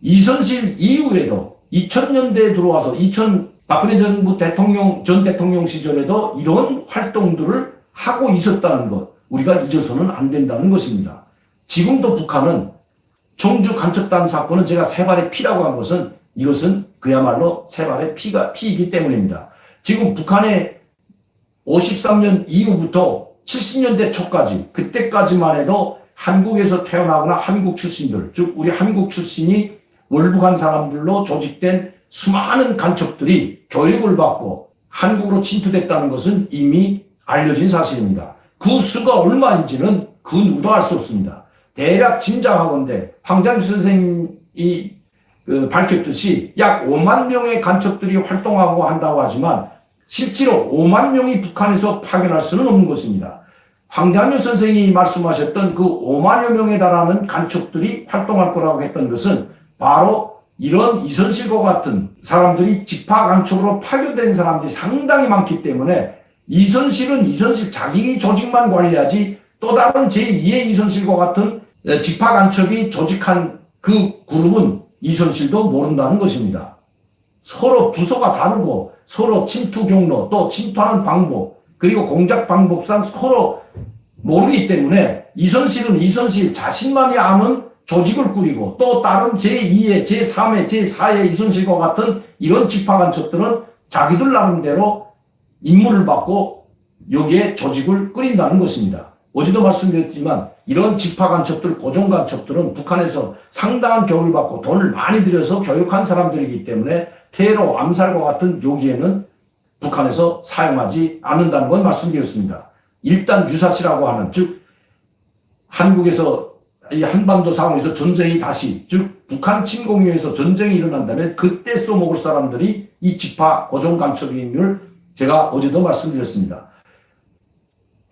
이선실 이후에도 2000년대에 들어와서 박근혜 전 대통령 시절에도 이런 활동들을 하고 있었다는 것, 우리가 잊어서는 안 된다는 것입니다. 지금도 북한은 청주 간첩단 사건은 제가 세발의 피라고 한 것은 이것은 그야말로 세발의 피이기 때문입니다. 지금 북한의 53년 이후부터 70년대 초까지, 그때까지만 해도 한국에서 태어나거나 한국 출신들, 즉 우리 한국 출신이 월북한 사람들로 조직된 수많은 간첩들이 교육을 받고 한국으로 침투됐다는 것은 이미 알려진 사실입니다. 그 수가 얼마인지는 그 누구도 알 수 없습니다. 대략 짐작하건대 황장수 선생님이 밝혔듯이 약 5만 명의 간첩들이 활동하고 한다고 하지만 실제로 5만 명이 북한에서 파견할 수는 없는 것입니다. 황장수 선생님이 말씀하셨던 그 5만여 명에 달하는 간첩들이 활동할 거라고 했던 것은 바로 이런 이선실과 같은 사람들이 직파 간첩으로 파견된 사람들이 상당히 많기 때문에 이선실은 이선실 자기 조직만 관리하지 또 다른 제2의 이선실과 같은 직파 간첩이 조직한 그 그룹은 이선실도 모른다는 것입니다. 서로 부서가 다르고 서로 침투 경로 또 침투하는 방법 그리고 공작 방법상 서로 모르기 때문에 이선실은 이선실 자신만이 아는 조직을 꾸리고 또 다른 제2의 제3의 제4의 이선실과 같은 이런 직파 간첩들은 자기들 나름대로 임무를 받고 여기에 조직을 꾸린다는 것입니다. 어제도 말씀드렸지만 이런 직파 간첩들, 고정 간첩들은 북한에서 상당한 교육을 받고 돈을 많이 들여서 교육한 사람들이기 때문에 테러, 암살과 같은 요기에는 북한에서 사용하지 않는다는 건 말씀드렸습니다. 일단 유사시라고 하는, 즉 한국에서 이 한반도 상황에서 전쟁이 다시, 즉 북한 침공위에서 전쟁이 일어난다면 그때 써먹을 사람들이 이 직파 고정 간첩임을 제가 어제도 말씀드렸습니다.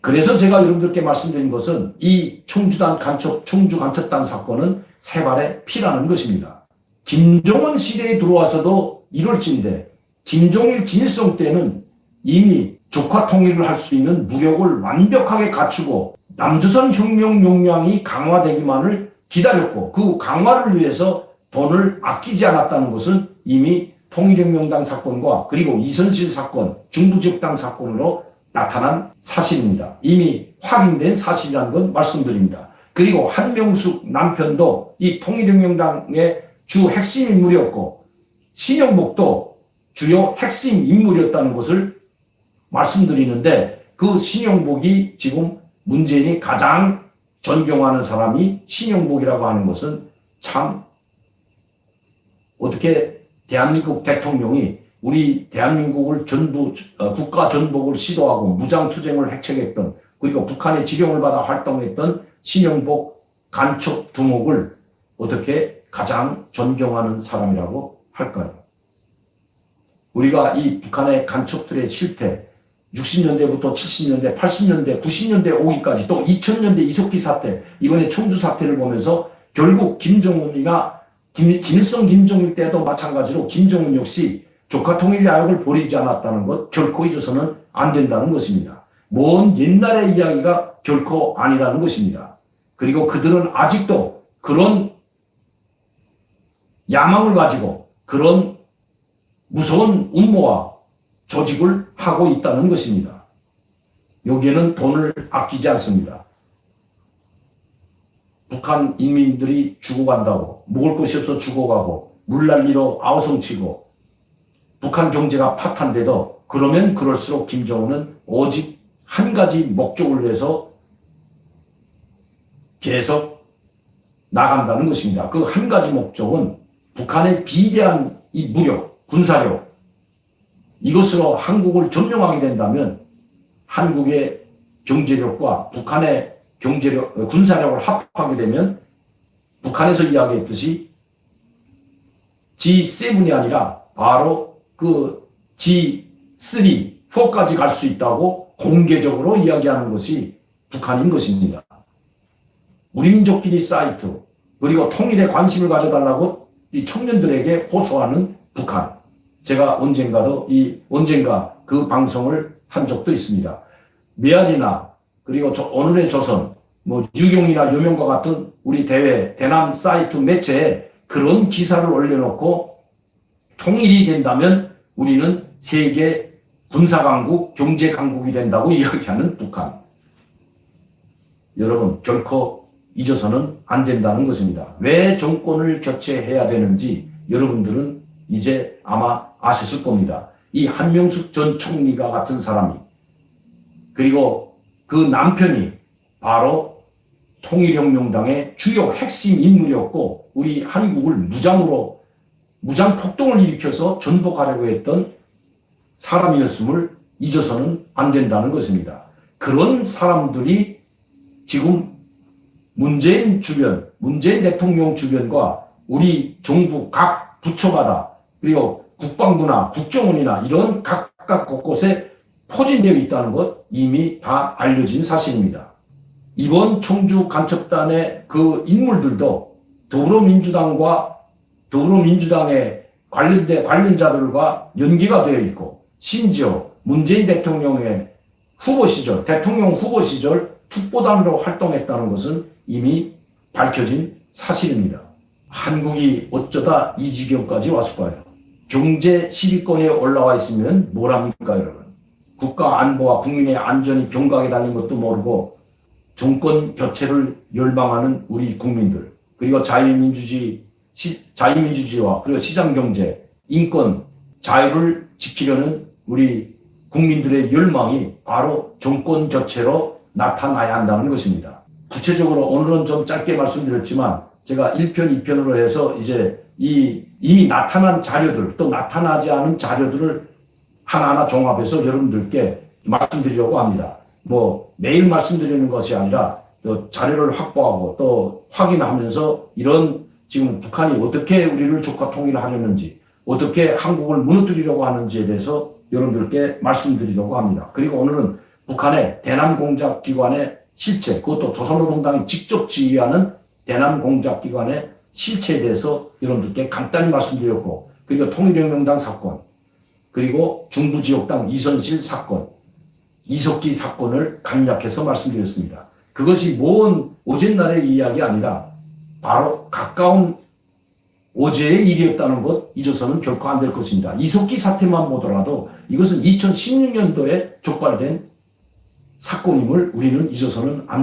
그래서 제가 여러분들께 말씀드린 것은 이 청주 간첩단 사건은 세발의 피라는 것입니다. 김정은 시대에 들어와서도 이럴진데 김종일, 김일성 때는 이미 조카 통일을 할 수 있는 무력을 완벽하게 갖추고 남조선 혁명 역량이 강화되기만을 기다렸고 그 강화를 위해서 돈을 아끼지 않았다는 것은 이미 통일혁명당 사건과 그리고 이선실 사건, 중부지역당 사건으로 나타난 사실입니다. 이미 확인된 사실이라는 건 말씀드립니다. 그리고 한명숙 남편도 이 통일혁명당의 주 핵심 인물이었고 신영복도 주요 핵심 인물이었다는 것을 말씀드리는데 그 신영복이 지금 문재인이 가장 존경하는 사람이 신영복이라고 하는 것은 참 어떻게 대한민국 대통령이 우리 대한민국을 국가 전복을 시도하고 무장투쟁을 획책했던 그리고 북한의 지령을 받아 활동했던 신영복 간첩 두목을 어떻게 가장 존경하는 사람이라고 할까요? 우리가 이 북한의 간첩들의 실태 60년대부터 70년대, 80년대, 90년대 오기까지 또 2000년대 이석기 사태, 이번에 청주 사태를 보면서 결국 김정은이나 김일성, 김정일 때도 마찬가지로 김정은 역시 조카 통일 야욕을 버리지 않았다는 것 결코 잊어서는 안 된다는 것입니다. 먼 옛날의 이야기가 결코 아니라는 것입니다. 그리고 그들은 아직도 그런 야망을 가지고 그런 무서운 음모와 조직을 하고 있다는 것입니다. 여기에는 돈을 아끼지 않습니다. 북한 인민들이 죽어간다고 먹을 것이 없어 죽어가고 물난리로 아우성치고 북한 경제가 파탄돼도 그러면 그럴수록 김정은은 오직 한 가지 목적을 위해서 계속 나간다는 것입니다. 그 한 가지 목적은 북한의 비대한 이 무력, 군사력 이것으로 한국을 점령하게 된다면 한국의 경제력과 북한의 경제력, 군사력을 합하게 되면 북한에서 이야기했듯이 G7이 아니라 바로 그 G3, 4까지 갈 수 있다고 공개적으로 이야기하는 것이 북한인 것입니다. 우리 민족끼리 사이트 그리고 통일에 관심을 가져달라고 이 청년들에게 호소하는 북한. 제가 언젠가 그 방송을 한 적도 있습니다. 메아리나 그리고 오늘의 조선, 유경이나 유명과 같은 우리 대남 사이트 매체에 그런 기사를 올려놓고 통일이 된다면 우리는 세계 군사강국, 경제강국이 된다고 이야기하는 북한. 여러분, 결코 잊어서는 안 된다는 것입니다. 왜 정권을 교체해야 되는지 여러분들은 이제 아마 아셨을 겁니다. 이 한명숙 전 총리가 같은 사람이, 그리고 그 남편이 바로 통일혁명당의 주요 핵심 인물이었고 우리 한국을 무장 폭동을 일으켜서 전복하려고 했던 사람이었음을 잊어서는 안 된다는 것입니다. 그런 사람들이 지금 문재인 대통령 주변과 우리 정부 각 부처마다 그리고 국방부나 국정원이나 이런 각각 곳곳에 포진되어 있다는 것 이미 다 알려진 사실입니다. 이번 청주 간첩단의 그 인물들도 더불어민주당의 관련자들과 연계가 되어 있고 심지어 문재인 대통령의 대통령 후보 시절 특보단으로 활동했다는 것은 이미 밝혀진 사실입니다. 한국이 어쩌다 이 지경까지 왔을까요? 경제 10위권에 올라와 있으면 뭐랍니까, 여러분? 국가 안보와 국민의 안전이 병각에 달린 것도 모르고 정권 교체를 열망하는 우리 국민들, 그리고 자유민주주의와 그리고 시장경제, 인권, 자유를 지키려는 우리 국민들의 열망이 바로 정권 교체로 나타나야 한다는 것입니다. 구체적으로 오늘은 좀 짧게 말씀드렸지만 제가 1편, 2편으로 해서 이제 이미 나타난 자료들 또 나타나지 않은 자료들을 하나하나 종합해서 여러분들께 말씀드리려고 합니다. 매일 말씀드리는 것이 아니라 또 자료를 확보하고 또 확인하면서 이런 지금 북한이 어떻게 우리를 조카 통일을 하려는지 어떻게 한국을 무너뜨리려고 하는지에 대해서 여러분들께 말씀드리려고 합니다. 그리고 오늘은 북한의 대남공작기관의 실체, 그것도 조선노동당이 직접 지휘하는 대남공작기관의 실체에 대해서 여러분들께 간단히 말씀드렸고, 그리고 통일혁명당 사건, 그리고 중부지역당 이선실 사건, 이석기 사건을 간략해서 말씀드렸습니다. 그것이 먼 오전날의 이야기 아니라 바로 가까운 어제의 일이었다는 것 잊어서는 결코 안 될 것입니다. 이석기 사태만 보더라도 이것은 2016년도에 촉발된 사건임을 우리는 잊어서는 안 된다.